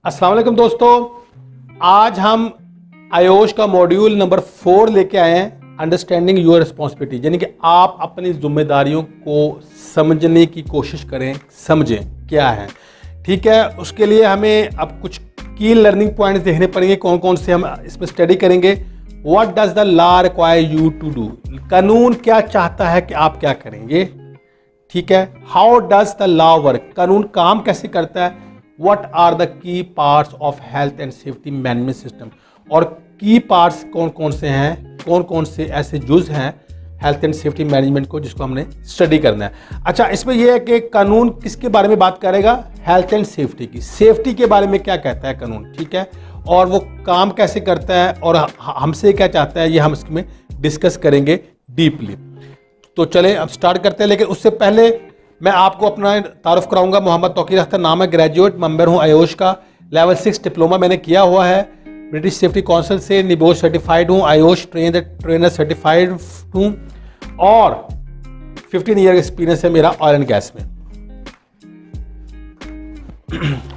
अस्सलाम वालेकुम दोस्तों, आज हम आयोश का मॉड्यूल नंबर 4 लेके आए हैं, अंडरस्टैंडिंग योर रिस्पॉन्सिबिलिटी, यानी कि आप अपनी जिम्मेदारियों को समझने की कोशिश करें, समझें क्या है। ठीक है, उसके लिए हमें अब कुछ की लर्निंग पॉइंट्स देखने पड़ेंगे, कौन कौन से हम इसमें स्टडी करेंगे। What does the law require you to do, कानून क्या चाहता है कि आप क्या करेंगे। ठीक है, how does the law work, कानून काम कैसे करता है। What are the key parts of health and safety management system, और की पार्ट्स कौन कौन से हैं, कौन कौन से ऐसे जुज हैं हेल्थ एंड सेफ्टी मैनेजमेंट को जिसको हमने स्टडी करना है। अच्छा, इसमें यह है कि कानून किसके बारे में बात करेगा, हेल्थ एंड सेफ्टी की, सेफ्टी के बारे में क्या कहता है कानून। ठीक है, और वो काम कैसे करता है और हमसे क्या चाहता है, ये हम इसमें डिस्कस करेंगे डीपली। तो चले अब स्टार्ट करते हैं, लेकिन उससे पहले मैं आपको अपना तारुफ कराऊंगा। मोहम्मद तौकीर अख्तर नाम है, ग्रेजुएट मेंबर हूं आयोश का, लेवल 6 डिप्लोमा मैंने किया हुआ है, ब्रिटिश सेफ्टी काउंसिल से निबोज सर्टिफाइड हूं, आयोश ट्रेनर सर्टिफाइड हूं और 15 ईयर एक्सपीरियंस है मेरा ऑयल एंड गैस में।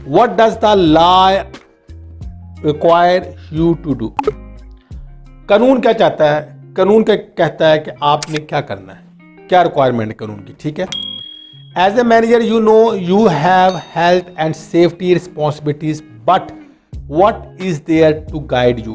What does the law require you to do, कानून क्या चाहता है, कानून क्या कहता है कि आपने क्या करना है, क्या रिक्वायरमेंट है कानून की। ठीक है, As a manager, you know you have health and safety responsibilities, but what is there to guide you?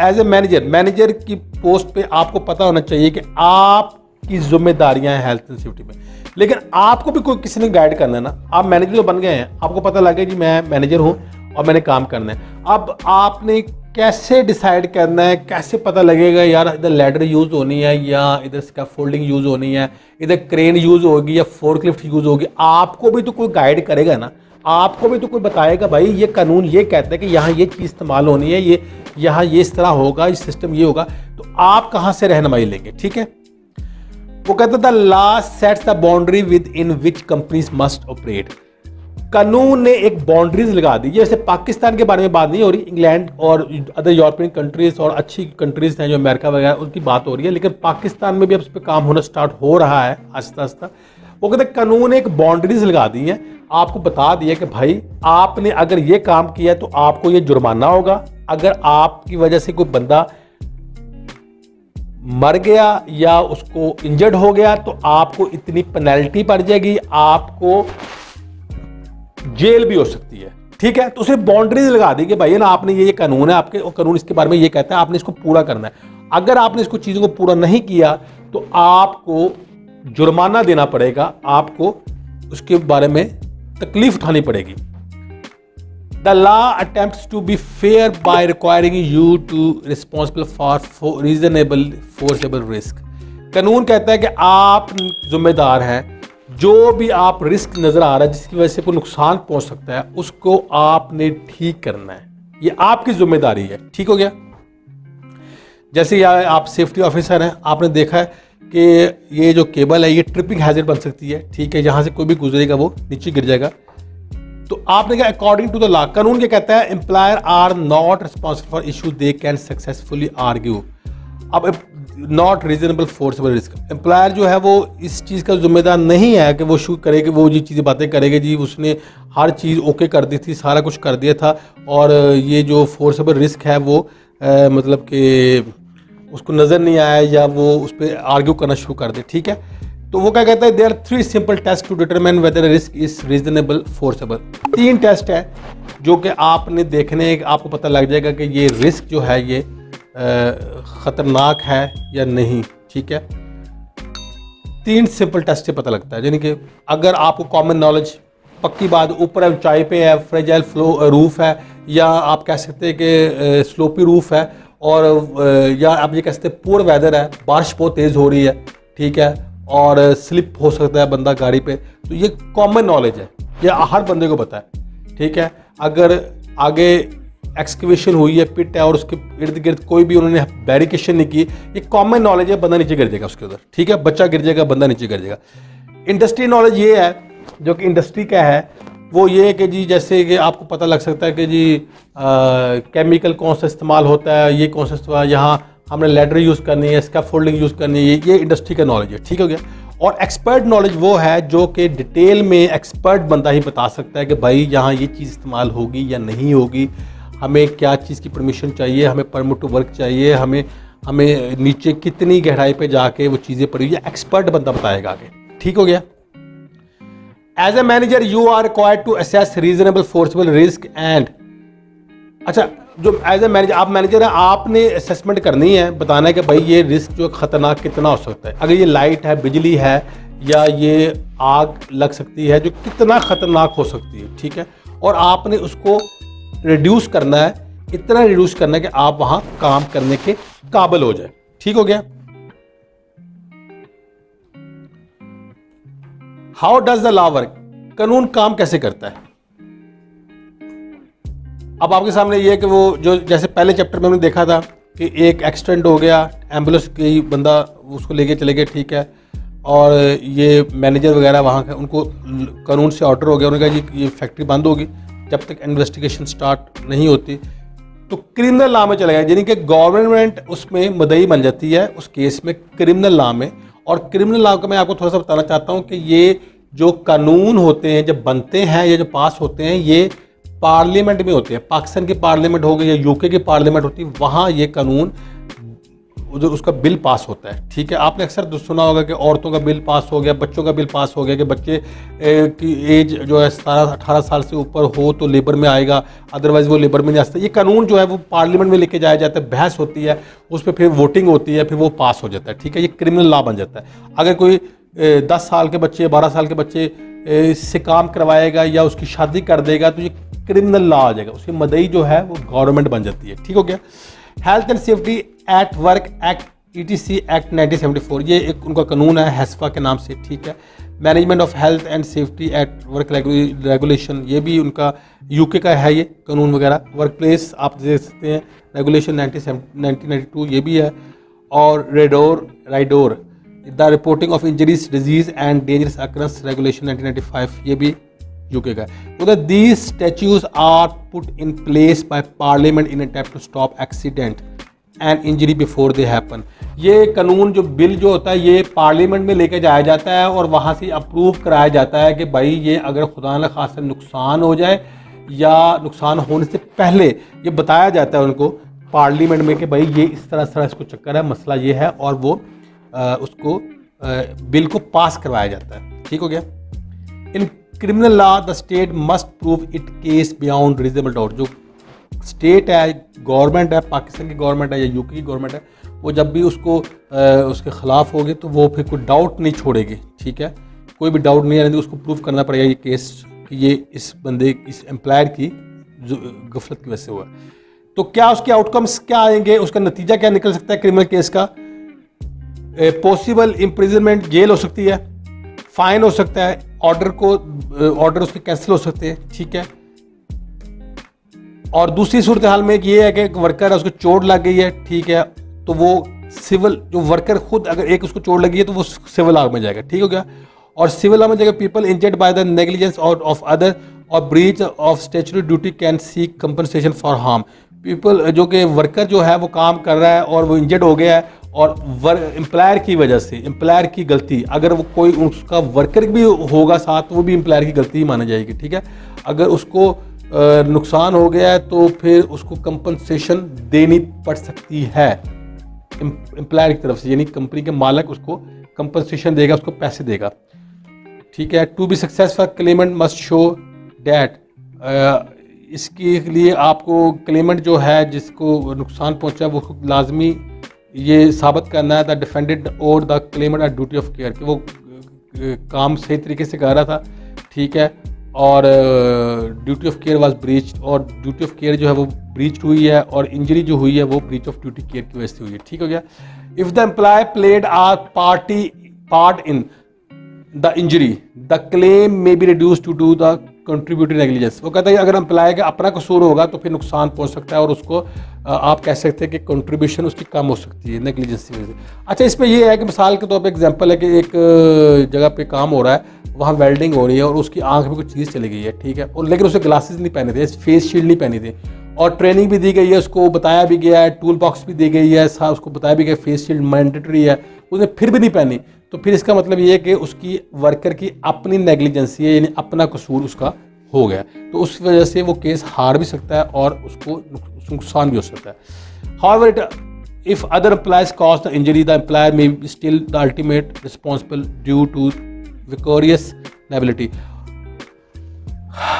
As a manager, manager की पोस्ट पे आपको पता होना चाहिए कि आपकी जिम्मेदारियां हैं हेल्थ एंड सेफ्टी में, लेकिन आपको भी कोई किसी ने गाइड करना है ना। आप मैनेजर तो बन गए हैं, आपको पता लगे कि मैं मैनेजर हूँ और मैंने काम करना है। अब आपने कैसे डिसाइड करना है, कैसे पता लगेगा यार इधर लैडर यूज़ होनी है या इधर स्कैफोल्डिंग यूज़ होनी है, इधर क्रेन यूज़ होगी या फोर्कलिफ्ट यूज़ होगी। आपको भी तो कोई गाइड करेगा ना, आपको भी तो कोई बताएगा भाई ये कानून ये कहता है कि यहाँ ये चीज़ इस्तेमाल होनी है, ये यहाँ ये इस तरह होगा, ये सिस्टम ये होगा। तो आप कहाँ से रहनुमाई लेंगे। ठीक है, वो कहता था law sets the boundary with in which companies must operate, कानून ने एक बाउंड्रीज लगा दी। जैसे पाकिस्तान के बारे में बात नहीं हो रही, इंग्लैंड और अदर यूरोपियन कंट्रीज और अच्छी कंट्रीज हैं जो अमेरिका वगैरह, उनकी बात हो रही है, लेकिन पाकिस्तान में भी अब इस पर काम होना स्टार्ट हो रहा है आहिस्ता आहिस्ता। वो कहते हैं कानून ने एक बाउंड्रीज लगा दी है, आपको बता दिया कि भाई आपने अगर ये काम किया तो आपको ये जुर्माना होगा, अगर आपकी वजह से कोई बंदा मर गया या उसको इंजर्ड हो गया तो आपको इतनी पेनल्टी पड़ जाएगी, आपको जेल भी हो सकती है। ठीक है, तो उसे बाउंड्रीज लगा दी कि भाई ना आपने ये कानून है आपके, और कानून इसके बारे में ये कहता है आपने इसको पूरा करना है। अगर आपने इसको चीज़ों को पूरा नहीं किया तो आपको जुर्माना देना पड़ेगा, आपको उसके बारे में तकलीफ उठानी पड़ेगी। The law attempts to be fair by requiring you to responsible for reasonable foreseeable risk, कानून कहता है कि आप जिम्मेदार हैं, जो भी आप रिस्क नजर आ रहा है जिसकी वजह से कोई नुकसान पहुंच सकता है उसको आपने ठीक करना है, ये आपकी जिम्मेदारी है। ठीक हो गया। जैसे आप सेफ्टी ऑफिसर हैं, आपने देखा है कि ये जो केबल है ये ट्रिपिंग हैजर्ड बन सकती है। ठीक है, जहां से कोई भी गुजरेगा वो नीचे गिर जाएगा। तो आपने कहा अकॉर्डिंग टू द लॉ, कानून क्या कहता है, employer are not responsible for issue they can successfully argue. अब not reasonable foreseeable risk, employer जो है वो इस चीज़ का जिम्मेदार नहीं है कि वो शू करे कि वो जी चीज़ें बातें करेगी, जी उसने हर चीज़ ओके कर दी थी, सारा कुछ कर दिया था और ये जो फोर्सेबल रिस्क है वो मतलब कि उसको नज़र नहीं आया या वो उस पर आर्ग्यू करना शुरू कर दे। ठीक है, तो वो क्या कहता है, there are 3 simple test to determine whether risk is reasonable foreseeable. 3 test है जो कि आपने देखने, आपको पता लग जाएगा कि ये रिस्क जो है ये ख़तरनाक है या नहीं। ठीक है, 3 सिंपल टेस्ट से पता लगता है, यानी कि अगर आपको कॉमन नॉलेज, पक्की बात, ऊपर ऊंचाई पे है, फ्रेजाइल रूफ है, या आप कह सकते हैं कि स्लोपी रूफ है, और या आप ये कह सकते हैं पुअर वेदर है, बारिश बहुत तेज़ हो रही है। ठीक है, और स्लिप हो सकता है बंदा गाड़ी पे, तो ये कॉमन नॉलेज है, ये हर बंदे को पता है। ठीक है, अगर आगे एक्सकवेशन हुई है, पिट है और उसके इर्द गिर्द कोई भी उन्होंने बैरिकेशन नहीं की, ये कॉमन नॉलेज है, बंदा नीचे गिर जाएगा उसके उधर। ठीक है, बच्चा गिर जाएगा, बंदा नीचे गिर जाएगा। इंडस्ट्री नॉलेज ये है, जो कि इंडस्ट्री का है, वो ये है कि जी जैसे कि आपको पता लग सकता है कि जी केमिकल कौन सा इस्तेमाल होता है, ये कौन सा इस्तेमाल, यहाँ हमने लैडर यूज़ करनी है, स्कैफोल्डिंग यूज़ करनी है, ये इंडस्ट्री का नॉलेज है। ठीक हो गया। और एक्सपर्ट नॉलेज वो है जो कि डिटेल में एक्सपर्ट बंदा ही बता सकता है कि भाई यहाँ ये चीज़ इस्तेमाल होगी या नहीं होगी, हमें क्या चीज़ की परमिशन चाहिए, हमें परमिट टू वर्क चाहिए, हमें नीचे कितनी गहराई पे जाके वो चीज़ें पड़ी, ये एक्सपर्ट बंदा बताएगा आगे। ठीक हो गया। As a manager you are required to assess reasonable foreseeable risk and, अच्छा जो एज ए मैनेजर, आप मैनेजर हैं, आपने असेसमेंट करनी है, बताना है कि भाई ये रिस्क जो खतरनाक कितना हो सकता है, अगर ये लाइट है, बिजली है, या ये आग लग सकती है जो कितना खतरनाक हो सकती है। ठीक है, और आपने उसको रिड्यूस करना है, इतना रिड्यूस करना है कि आप वहां काम करने के काबिल हो जाए। ठीक हो गया। How does the law work, कानून काम कैसे करता है। अब आपके सामने ये है कि वो जो जैसे पहले चैप्टर में हमने देखा था कि एक एक्सीडेंट हो गया, एम्बुलेंस की बंदा उसको लेके चले गए, ठीक है, और ये मैनेजर वगैरह वहाँ के उनको कानून से ऑर्डर हो गया, उन्होंने कहा जी ये फैक्ट्री बंद होगी जब तक इन्वेस्टिगेशन स्टार्ट नहीं होती। तो क्रिमिनल लॉ में चला गया, यानी कि गवर्नमेंट उसमें मदई बन जाती है उस केस में, क्रिमिनल लॉ में। और क्रिमिनल लॉ का मैं आपको थोड़ा सा बताना चाहता हूँ कि ये जो कानून होते हैं जब बनते हैं या जो पास होते हैं, ये पार्लियामेंट में होते हैं। पाकिस्तान की पार्लियामेंट हो गई या यूके की पार्लियामेंट होती है, वहाँ ये कानून जो उसका बिल पास होता है। ठीक है, आपने अक्सर सुना होगा कि औरतों का बिल पास हो गया, बच्चों का बिल पास हो गया कि बच्चे की एज जो है 17-18 साल से ऊपर हो तो लेबर में आएगा, अदरवाइज वो लेबर में नहीं आ सकता। ये कानून जो है वो पार्लियामेंट में लेके जाया जाता है, बहस होती है, उस पर फिर वोटिंग होती है, फिर वो पास हो जाता है। ठीक है, ये क्रिमिनल लॉ बन जाता है। अगर कोई 10 साल के बच्चे, 12 साल के बच्चे इससे काम करवाएगा या उसकी शादी कर देगा तो ये क्रिमिनल लॉ आ जाएगा, उसकी मदई जो है वो गवर्नमेंट बन जाती है। ठीक हो गया। Health and safety at work act ETC act 1974, ये एक उनका कानून है हैस्फा के नाम से। ठीक है, management of health and safety at work regulation, ये भी उनका यूके का है ये कानून वगैरह। वर्क प्लेस आप देख सकते हैं रेगुलेशन 1992, ये भी है। और RIDDOR the reporting of injuries diseases and dangerous occurrences regulation 1995, ये भी यूके का है। तो these statutes are put in place by parliament in attempt to stop accident and injury before they happen. ये कानून जो बिल जो होता है ये पार्लियामेंट में लेके जाया जाता है और वहाँ से अप्रूव कराया जाता है कि भाई ये अगर खुदा न खास्ता नुकसान हो जाए या नुकसान होने से पहले ये बताया जाता है उनको पार्लियामेंट में कि भाई ये इस तरह इसको चक्कर है, मसला ये है, और वो उसको बिल को पास करवाया जाता है। ठीक हो गया। In criminal law the state must prove it case beyond reasonable doubt. जो स्टेट है, गवर्नमेंट है, पाकिस्तान की गवर्नमेंट है या यूके की गवर्नमेंट है, वो जब भी उसको उसके खिलाफ होगी तो वो फिर कोई डाउट नहीं छोड़ेगी। ठीक है, कोई भी डाउट नहीं आने, उसको प्रूव करना पड़ेगा ये केस कि ये इस बंदे, इस एम्प्लॉयर की गफलत की वजह से हुआ। तो क्या उसके आउटकम्स क्या आएंगे, उसका नतीजा क्या निकल सकता है क्रिमिनल केस का। पॉसिबल इम्प्रिजनमेंट, जेल हो सकती है, फाइन हो सकता है, ऑर्डर उसके कैंसिल हो सकते हैं। ठीक है, और दूसरी सूरत हाल में ये है कि एक वर्कर है, उसको चोट लग गई है, ठीक है, तो वो सिविल, जो वर्कर खुद अगर एक उसको चोट लगी है तो वो सिविल लॉ में जाएगा। ठीक हो गया। और सिविल लॉ में जाएगा people injured by the negligence of other or breach of statutory duty can seek compensation for harm. People जो कि वर्कर जो है वो काम कर रहा है और वो इंजर्ड हो गया है और एम्प्लॉयर की वजह से, एम्प्लॉयर की गलती, अगर वो कोई उसका वर्कर भी होगा साथ तो वो भी एम्प्लॉयर की गलती ही माना जाएगी। ठीक है, अगर उसको नुकसान हो गया है तो फिर उसको कंपनसेशन देनी पड़ सकती है एम्प्लॉयर की तरफ से, यानी कंपनी के मालिक उसको कंपनसेशन देगा, उसको पैसे देगा। ठीक है, to be successful claimant must show that, इसके लिए आपको क्लेमेंट जो है जिसको नुकसान पहुंचा वो लाजमी ये साबित करना है द डिफेंडेड और the claimant are duty of care, कि वो काम सही तरीके से कर रहा था। ठीक है, और duty of care was breached, और ड्यूटी ऑफ केयर जो है वो ब्रीच हुई है, और इंजरी जो हुई है वो ब्रीच ऑफ ड्यूटी केयर की वजह से हुई है। ठीक हो गया। If the employ played or part in the injury the claim may be reduce to the contributory negligence. वो कहता है अगर एम्प्लॉय का अपना कसूर होगा तो फिर नुकसान पहुंच सकता है और उसको आप कह सकते हैं कि कंट्रीब्यूशन उसकी कम हो सकती है नेग्लिजेंस की वजह से। अच्छा, इसमें ये है कि मिसाल के तौर पे एग्जांपल है कि एक जगह पे काम हो रहा है, वहाँ वेल्डिंग हो रही है और उसकी आंख में कुछ चीज़ चली गई है। ठीक है, और लेकिन उसे ग्लासेस नहीं पहने थे, फेस शील्ड नहीं पहनी थी, और ट्रेनिंग भी दी गई है, उसको बताया भी गया है, टूल बॉक्स भी दी गई है, उसको बताया भी गया फेस शील्ड मैंडेटरी है, उसने फिर भी नहीं पहनी, तो फिर इसका मतलब ये है कि उसकी वर्कर की अपनी नेग्लिजेंसी है, यानी अपना कसूर उसका हो गया, तो उस वजह से वो केस हार भी सकता है और उसको नुकसान भी हो सकता है। However if other employees cause the injury, the employer may be still the ultimate responsible due to vicarious liability।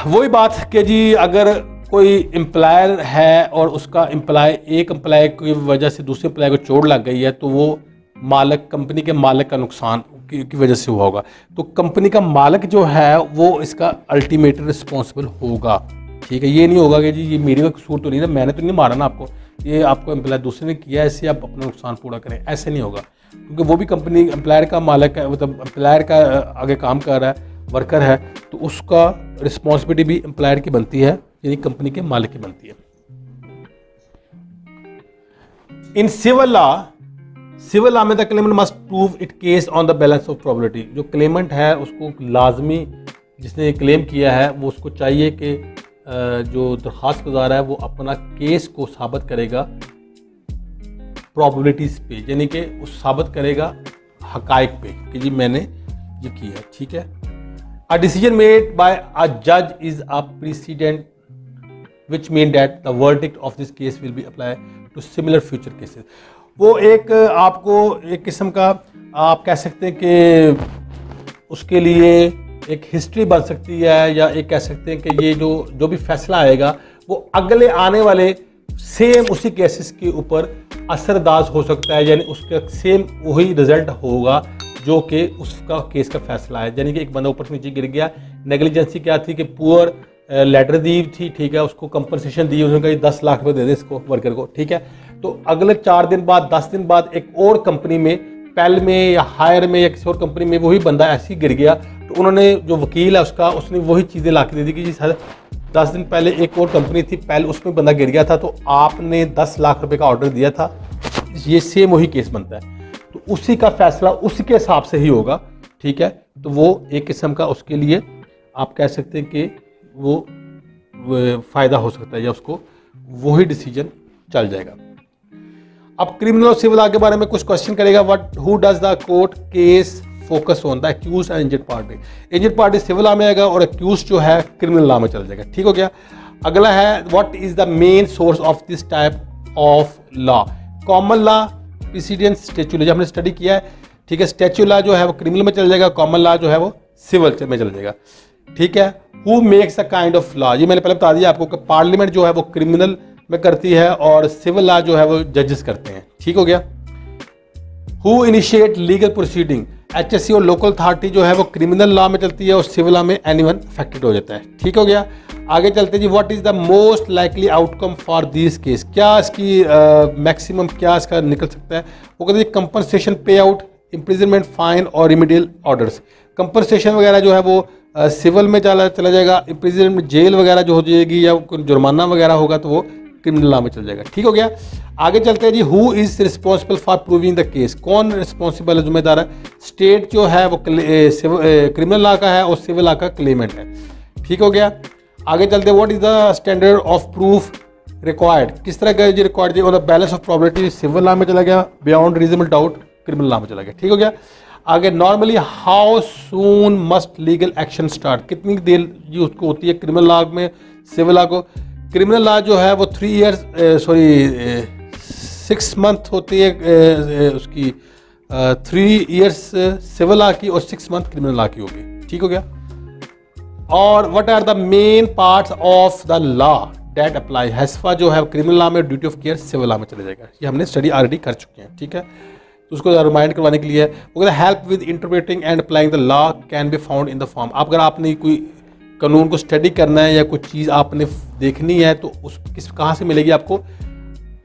वही बात कि जी अगर कोई एम्प्लॉयर है और उसका एक एम्प्लॉय की वजह से दूसरे एम्प्लॉय को चोट लग गई है, तो वो मालिक, कंपनी के मालिक का नुकसान की वजह से हुआ होगा, तो कंपनी का मालिक जो है वो इसका अल्टीमेट रिस्पॉन्सिबल होगा। ठीक है, ये नहीं होगा कि जी ये मेरे का कसूर तो नहीं था, मैंने तो नहीं मारा ना आपको, ये आपको एम्प्लॉय दूसरे ने किया है, इससे आप अपना नुकसान पूरा करें, ऐसे नहीं होगा, क्योंकि वो भी कंपनी एम्प्लॉयर का मालिक है, मतलब एम्प्लॉयर का आगे काम कर रहा है, वर्कर है, तो उसका रिस्पॉन्सिबिलिटी भी एम्प्लॉयर की बनती है, यानी कंपनी के मालिक की बनती है। इन सिविल लॉ में the Clement must prove it case on the balance of probability. जो क्लेमेंट है उसको लाजमी, जिसने क्लेम किया है वो उसको चाहिए कि जो दरख्वास्त गुजार है वो अपना केस को साबित करेगा प्रोबेबिलिटीज पे, यानी कि उस साबित करेगा हकायक पे कि जी मैंने ये किया है। ठीक है, a decision made by a जज is a precedent which mean that the verdict of this case will be apply to similar future cases. वो एक आपको एक किस्म का आप कह सकते हैं कि उसके लिए एक हिस्ट्री बन सकती है, या एक कह सकते हैं कि ये जो भी फैसला आएगा वो अगले आने वाले सेम उसी केसेस के ऊपर असरदार हो सकता है, यानी उसका सेम वही रिजल्ट होगा जो कि उसका केस का फैसला है। यानी कि एक बंदा ऊपर से नीचे गिर गया, नेग्लिजेंसी क्या थी कि पुअर लेटर दी थी, ठीक है, उसको कंपनसेशन दी, उसने कहा 10 लाख रुपए दे दे इसको वर्कर को, ठीक है, तो अगले 4 दिन बाद 10 दिन बाद एक और कंपनी में, पेल में या हायर में या किसी और कंपनी में वही बंदा ऐसे ही गिर गया, तो उन्होंने जो वकील है उसने वही चीज़ें ला के दे दी कि जी सर 10 दिन पहले एक और कंपनी थी पेल, उसमें बंदा गिर गया था, तो आपने 10 लाख रुपए का ऑर्डर दिया था, ये सेम वही केस बनता है, तो उसी का फैसला उसी के हिसाब से ही होगा। ठीक है, तो वो एक किस्म का उसके लिए आप कह सकते हैं कि वो फ़ायदा हो सकता है, या उसको वही डिसीजन चल जाएगा। अब क्रिमिनल और सिविल लॉ के बारे में कुछ क्वेश्चन करेगा। Who does the court case focus on the accused and injured party. Injured party civil law में आएगा और अक्यूज्ड जो है क्रिमिनल लॉ में चल जाएगा। ठीक हो गया। अगला है what is the main source of this type of law. Common law, president, statue law, जब हमने स्टडी किया है, ठीक है, स्टैच्यू लॉ जो है वो क्रिमिनल में चल जाएगा, कॉमन लॉ जो है वो सिविल में चल जाएगा। ठीक है, who makes a kind of law, ये मैंने पहले बता दिया आपको कि पार्लियामेंट जो है वो क्रिमिनल में करती है और सिविल लॉ जो है वो जजेस करते हैं। ठीक हो गया। Who initiate legal proceeding, HSC और लोकल अथॉरिटी जो है वो क्रिमिनल लॉ में चलती है और सिविल लॉ में एनीवन अफेक्टेड हो जाता है। ठीक हो गया। आगे चलते जी, what is the most likely outcome for this case, क्या इसकी मैक्सिमम क्या इसका निकल सकता है। वो कहते हैं कंपनसेशन, पे आउट, इम्प्रिजनमेंट, फाइन और रिमीडियल ऑर्डर्स। कंपनसेशन वगैरह जो है वो सिविल में चला जाएगा, इम्प्रिजनमेंट जेल वगैरह जो हो जाएगी या जुर्माना वगैरह होगा तो वो क्रिमिनल लॉ में चल जाएगा। ठीक हो गया। आगे चलते हैं जी, who is responsible for proving the case, कौन रिस्पॉन्सिबल है, जिम्मेदार है। स्टेट जो है वो क्रिमिनल लॉ का है और सिविल लॉ का क्लेमेंट है। ठीक हो गया। आगे चलते हैं, what is the standard of proof required, किस तरह का जी रिक्वायर्ड जी, और the balance of probability civil law में चला गया, beyond reasonable doubt criminal law में चला गया। ठीक हो गया। आगे normally how soon must legal action start, कितनी देर जी उसको होती है क्रिमिनल लॉ में, सिविल लॉ को। क्रिमिनल लॉ जो है वो 6 मंथ होती है उसकी, 3 इयर्स सिविल लॉ की और 6 मंथ क्रिमिनल लॉ की होगी। ठीक हो गया। और what are the main parts of the law that apply, HASAWA जो है क्रिमिनल लॉ में, duty of care civil law में चले जाएगा। ये हमने स्टडी ऑलरेडी कर चुके हैं। ठीक है, तो उसको रिमाइंड करवाने के लिए वो कहता है help with interpreting and applying the law can be found in the form. अगर आपने कोई कानून को स्टडी करना है या कुछ चीज़ आपने देखनी है तो उस कहाँ से मिलेगी आपको,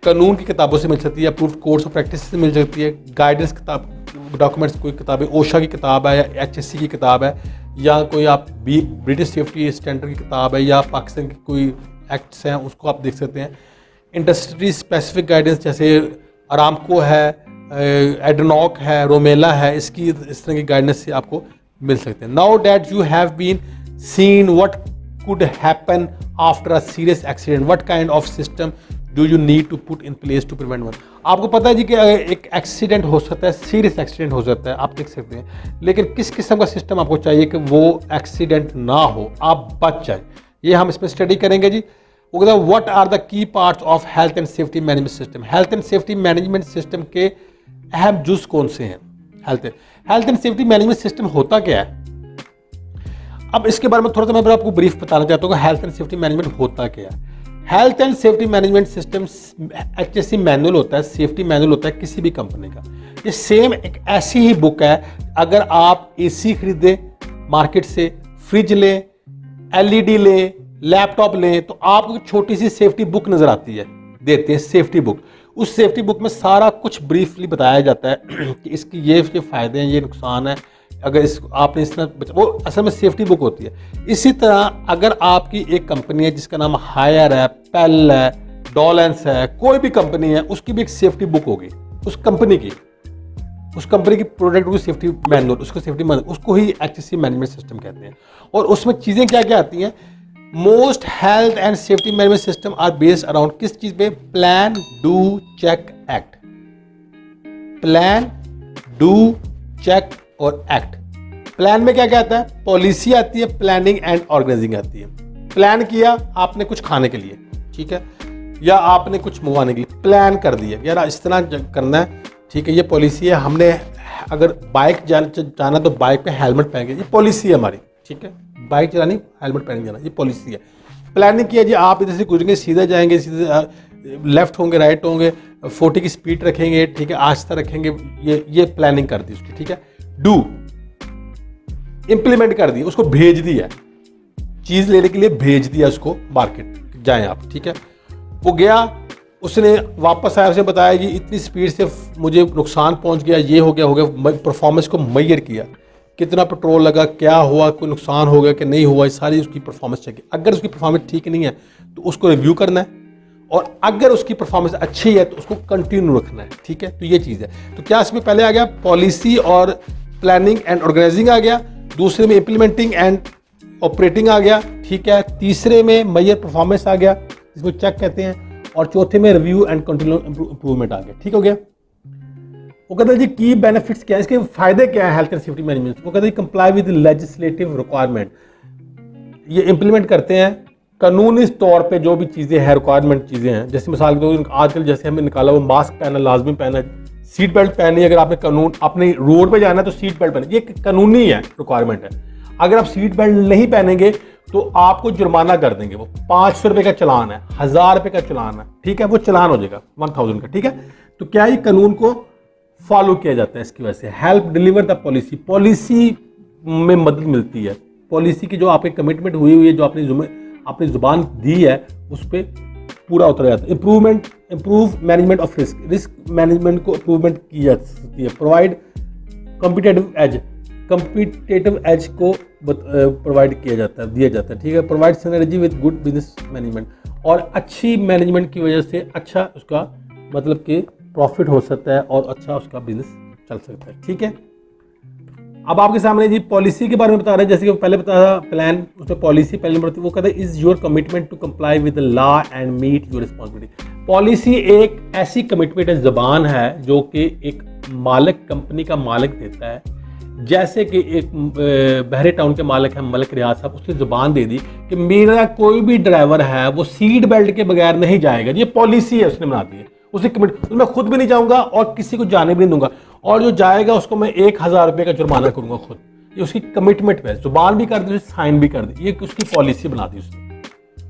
कानून की किताबों से मिल सकती है, अप्रूव्ड कोर्स ऑफ प्रैक्टिस से मिल सकती है, गाइडेंस किताब, डॉक्यूमेंट्स, कोई किताबें, ओशा की किताब है या HSC की किताब है, या कोई आप ब्रिटिश सेफ्टी स्टैंडर्ड की किताब है, या पाकिस्तान की कोई एक्ट्स हैं उसको आप देख सकते हैं। इंडस्ट्री स्पेसिफिक गाइडेंस जैसे अरामको है, एडनॉक है, रोमेला है, इस तरह की गाइडेंस से आपको मिल सकते हैं। Now that you have been seen what could happen after a serious accident. What kind of system do you need to put in place to prevent one? आपको पता है जी कि एक एक्सीडेंट हो सकता है, सीरियस एक्सीडेंट हो सकता है, आप देख सकते हैं, लेकिन किस किस्म का सिस्टम आपको चाहिए कि वो एक्सीडेंट ना हो, आप बच जाए, ये हम इसमें स्टडी करेंगे जी। वो कहता है what are the key parts of health and safety management system. Health and safety management system के अहम जुज कौन से हैं? Health and safety management system होता क्या है? अब इसके बारे में थोड़ा सा मैं आपको ब्रीफ बताना चाहता हूँ कि हेल्थ एंड सेफ्टी मैनेजमेंट होता क्या है। Health and safety management system HSE manual होता है, सेफ्टी मैनुअल होता है किसी भी कंपनी का। ये सेम एक ऐसी ही बुक है, अगर आप AC खरीदे मार्केट से, फ्रिज लें, LED लें, लैपटॉप लें, तो आपको एक छोटी सी सेफ्टी बुक नजर आती है, देते हैं सेफ्टी बुक। उस सेफ्टी बुक में सारा कुछ ब्रीफली बताया जाता है कि इसकी ये फायदे हैं, ये नुकसान है, अगर इस आपने इस तरह, वो असल में सेफ्टी बुक होती है। इसी तरह अगर आपकी एक कंपनी है जिसका नाम हायर है, पेल है, डॉलेंस है, कोई भी कंपनी है, उसकी भी एक सेफ्टी बुक होगी, उस कंपनी की प्रोडक्ट की सेफ्टी मैनुअल, उसको सेफ्टी मैनुअल, उसको ही HSE मैनेजमेंट सिस्टम कहते हैं। और उसमें चीज़ें क्या क्या आती हैं? Most health and safety management system are based around किस चीज़ पे? Plan, do, check, act. Plan, do, check और एक्ट। प्लान में क्या क्या आता है? पॉलिसी आती है, प्लानिंग एंड ऑर्गेनाइजिंग आती है। प्लान किया आपने कुछ खाने के लिए, ठीक है, या आपने कुछ मंगवाने के लिए प्लान कर दिया, यार इस तरह करना है, ठीक है, ये पॉलिसी है। हमने अगर बाइक जाना तो बाइक पे हेलमेट पहन के, ये पॉलिसी है हमारी, ठीक है, बाइक चलानी हेलमेट पहन के जाना, ये पॉलिसी है। प्लानिंग किया जी, आप इधर से गुजरेंगे, सीधे जाएंगे, सीधे लेफ्ट होंगे, राइट होंगे, 40 की स्पीड रखेंगे, ठीक है, आस्था रखेंगे, ये प्लानिंग कर दी उसकी, ठीक है। डू, इंप्लीमेंट कर दी, उसको भेज दिया, चीज लेने के लिए भेज दिया उसको, मार्केट जाएं आप, ठीक है। वो गया, उसने वापस आया, उसने बताया कि इतनी स्पीड से मुझे नुकसान पहुंच गया, ये हो गया, परफॉर्मेंस को मेजर किया, कितना पेट्रोल लगा, क्या हुआ, कोई नुकसान हो गया कि नहीं हुआ, सारी उसकी परफॉर्मेंस चेक की। अगर उसकी परफॉर्मेंस ठीक नहीं है तो उसको रिव्यू करना है, और अगर उसकी परफॉर्मेंस अच्छी है तो उसको कंटिन्यू रखना है, ठीक है। तो ये चीज़ है। तो क्या इसमें पहले आ गया? पॉलिसी और प्लानिंग एंड ऑर्गेनाइजिंग आ गया, दूसरे में इंप्लीमेंटिंग एंड ऑपरेटिंग आ गया, ठीक है, तीसरे में मेजर परफॉर्मेंस आ गया, जिसको चेक कहते हैं, और चौथे में रिव्यू एंड कंटिन्यू इंप्रूवमेंट आ गया, ठीक हो गया। वो कहते हैं जी की बेनिफिट्स क्या है, इसके फायदे क्या है हेल्थ एंड सेफ्टी मैनेजमेंट। वो कहते हैं कंप्लाई विद लेजिस्लेटिव रिक्वायरमेंट, ये इंप्लीमेंट करते हैं कानूनी तौर पे जो भी चीज़ें हैं, रिक्वायरमेंट चीज़ें हैं, जैसे मिसाल के तौर पर आजकल जैसे हमें निकाला वो मास्क पहनना लाजमी पहनना, सीट बेल्ट पहननी, अगर आपने कानून अपने रोड पे जाना है तो सीट बेल्ट पहने, ये कानूनी है, रिक्वायरमेंट है। अगर आप सीट बेल्ट नहीं पहनेंगे तो आपको जुर्माना कर देंगे, वो 500 रुपये का चलान है, 1000 रुपये का चलान है, ठीक है, वो चलान हो जाएगा 1000 का, ठीक है। तो क्या ये कानून को फॉलो किया जाता है इसकी वजह से। Help deliver the policy, policy में मदद मिलती है, पॉलिसी की जो आपकी कमिटमेंट हुई है, जो आपने जुबान दी है, उस पर पूरा उतरा जाता है। Improve management of risk management को इम्प्रूवमेंट की जा सकती है। प्रोवाइड कम्पिटेटिव एज को प्रोवाइड किया जाता है, दिया जाता है, ठीक है। Provide synergy with good business management, और अच्छी मैनेजमेंट की वजह से अच्छा उसका मतलब कि प्रॉफिट हो सकता है और अच्छा उसका बिजनेस चल सकता है, ठीक है। अब आपके सामने जी पॉलिसी के बारे में बता रहे हैं, जैसे कि पहले बताया प्लान, उसमें पॉलिसी पहले नंबर, वो कहते हैं is your commitment to comply with the law and meet your responsibility. Policy एक ऐसी कमिटमेंट है, जबान है, जो कि एक मालिक, कंपनी का मालिक देता है। जैसे कि एक बहरे टाउन के मालिक है मलिक रियाज साहब, उसने जुबान दे दी कि मेरा कोई भी ड्राइवर है वो सीट बेल्ट के बगैर नहीं जाएगा, ये पॉलिसी है, उसने बना दी है, उसकी कमिट, मैं खुद भी नहीं जाऊंगा और किसी को जाने भी नहीं दूंगा, और जो जाएगा उसको मैं 1000 रुपये का जुर्माना करूंगा खुद। ये उसकी कमिटमेंट पे, जुबान भी कर दी, साइन भी कर दी, ये उसकी पॉलिसी बना दी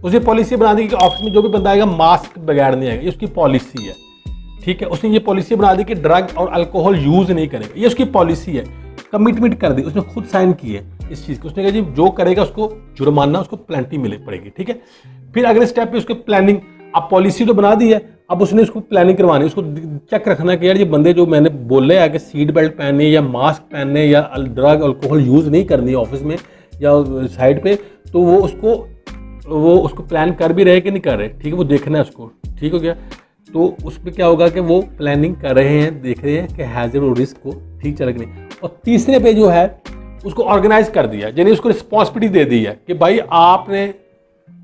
उसने पॉलिसी बना दी कि ऑफिस में जो भी बंदा आएगा मास्क बगैर नहीं आएगा, ये उसकी पॉलिसी है, ठीक है। उसने ये पॉलिसी बना दी कि ड्रग और अल्कोहल यूज नहीं करेगा, ये उसकी पॉलिसी है, कमिटमेंट कर दी, उसने खुद साइन की है इस चीज़ को। उसने कहा जी जो करेगा उसको जुर्माना, उसको पेनल्टी मिले पड़ेगी, ठीक है। फिर अगले स्टेप पे उसके प्लानिंग, अब पॉलिसी तो बना दी है, अब उसने उसको प्लानिंग करवानी, उसको चेक रखना कि यार ये बंदे जो मैंने बोले है कि सीट बेल्ट पहनने या मास्क पहनने या ड्रग अल्कोहल यूज़ नहीं करनी ऑफिस में या साइड पे, तो वो उसको प्लान कर भी रहे कि नहीं कर रहे, ठीक है, वो देखना है उसको, ठीक हो गया। तो उस पर क्या होगा कि वो प्लानिंग कर रहे हैं, देख रहे हैं कि हैजर्ड और रिस्क को ठीक चल रही। और तीसरे पे जो है उसको ऑर्गेनाइज कर दिया, यानी उसको रिस्पॉन्सिबिलिटी दे दी है कि भाई आपने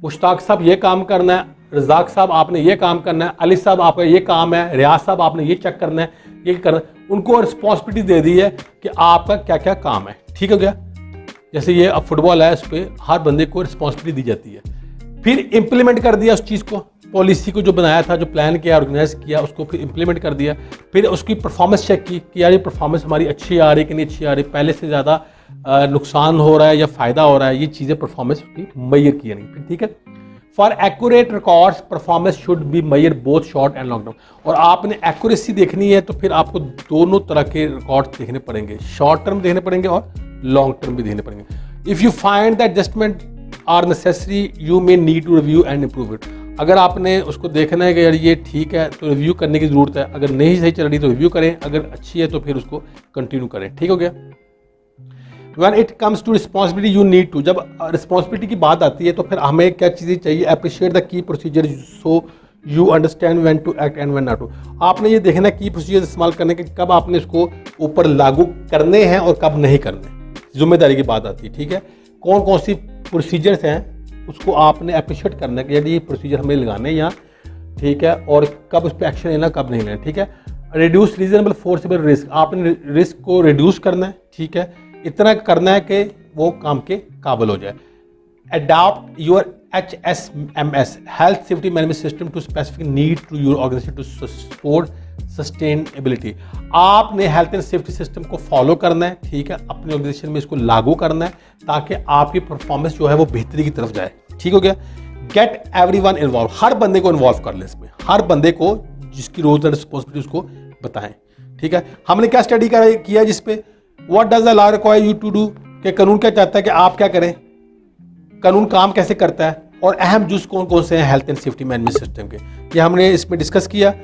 मुश्ताक साहब ये काम करना है, रज़ाक साहब आपने ये काम करना है, अली साहब आपका ये काम है, रियाज साहब आपने ये चेक करना है, ये करना है। उनको रिस्पॉन्सिबिलिटी दे दी है कि आपका क्या क्या काम है। ठीक हो गया। जैसे ये अब फुटबॉल है, उस पर हर बंदे को रिस्पॉन्सिबिलिटी दी जाती है। फिर इम्प्लीमेंट कर दिया उस चीज़ को, पॉलिसी को जो बनाया था, जो प्लान किया, ऑर्गेनाइज किया, उसको फिर इम्प्लीमेंट कर दिया। फिर उसकी परफॉर्मेंस चेक की कि यार ये परफॉर्मेंस हमारी अच्छी आ रही है कि नहीं अच्छी आ रही, पहले से ज़्यादा नुकसान हो रहा है या फ़ायदा हो रहा है, ये चीज़ें परफॉर्मेंस की मैयर की नहीं। फिर ठीक है, for accurate records performance should be measured both short and long term. और आपने एक्यूरेसी देखनी है तो फिर आपको दोनों तरह के रिकॉर्ड्स देखने पड़ेंगे, शॉर्ट टर्म देखने पड़ेंगे और लॉन्ग टर्म भी देखने पड़ेंगे। If you find that adjustment are necessary you may need to review and improve it. अगर आपने उसको देखना है कि यार ये ठीक है तो रिव्यू करने की ज़रूरत है, अगर नहीं सही चल रही तो रिव्यू करें, अगर अच्छी है तो फिर उसको कंटिन्यू करें। ठीक हो गया। When it comes to responsibility you need to, जब रिस्पॉन्सिबिलिटी की बात आती है तो फिर हमें क्या चीज़ें चाहिए, appreciate the key procedure so you understand when to act and when not to. आपने ये देखना की प्रोसीजर इस्तेमाल करने के कब आपने इसको ऊपर लागू करने हैं और कब नहीं करने, जिम्मेदारी की बात आती है। ठीक है, कौन कौन सी प्रोसीजर्स हैं उसको आपने अप्रिशिएट करना है कि यदि ये प्रोसीजर हमें लगाने हैं यहाँ, ठीक है, और कब उस पर एक्शन लेना कब नहीं लेना। ठीक है, रिड्यूस रीजनेबल फोर्सेबल रिस्क, आपने रिस्क को रिड्यूस करना है। ठीक है, इतना करना है कि वो काम के काबिल हो जाए। Adopt your HSMS health safety management system to specific need to your organisation to support sustainability. आपने हेल्थ एंड सेफ्टी सिस्टम को फॉलो करना है। ठीक है, अपने ऑर्गेनाइजेशन में इसको लागू करना है ताकि आपकी परफॉर्मेंस जो है वो बेहतरी की तरफ जाए। ठीक हो गया। गेट एवरीवन इन्वॉल्व, हर बंदे को इन्वॉल्व कर ले इसमें, हर बंदे को जिसकी रोल्स एंड रिस्पॉन्सिबिलिटी उसको बताएं। ठीक है, हमने क्या स्टडी किया जिसपे What does the law require you to do, कि कानून क्या चाहता है कि आप क्या करें, कानून काम कैसे करता है और अहम जुज कौन कौन से हैं health and safety management system के, ये हमने इसमें डिस्कस किया।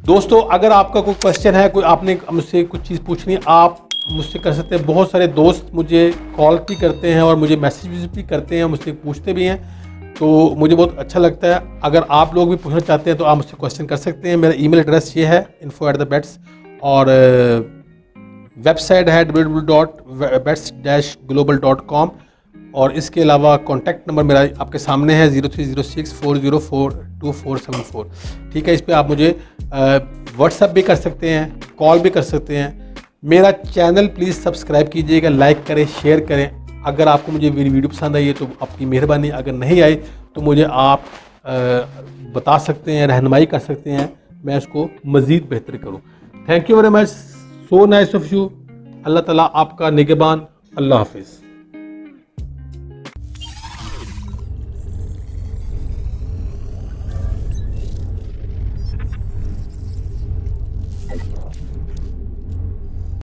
दोस्तों अगर आपका कोई क्वेश्चन है, कोई आपने मुझसे कुछ चीज़ पूछनी है, आप मुझसे कर सकते हैं। बहुत सारे दोस्त मुझे कॉल भी करते हैं और मुझे मैसेज भी करते हैं, मुझसे पूछते भी हैं, तो मुझे बहुत अच्छा लगता है। अगर आप लोग भी पूछना चाहते हैं तो आप मुझसे क्वेश्चन कर सकते हैं। मेरा ईमेल एड्रेस ये है info@bets, और वेबसाइट है www.bets-global.com, और इसके अलावा कॉन्टैक्ट नंबर मेरा आपके सामने है 0306402474। ठीक है, इस पर आप मुझे व्हाट्सएप भी कर सकते हैं, कॉल भी कर सकते हैं। मेरा चैनल प्लीज़ सब्सक्राइब कीजिएगा, लाइक करें, शेयर करें। अगर आपको मुझे मेरी वीडियो पसंद आई है तो आपकी मेहरबानी, अगर नहीं आई तो मुझे आप बता सकते हैं, रहनुमाई कर सकते हैं, मैं इसको मज़ीद बेहतर करूँ। Thank you very much, so nice of you. Allah Taala आपका निगहबान। अल्लाह हाफिज़।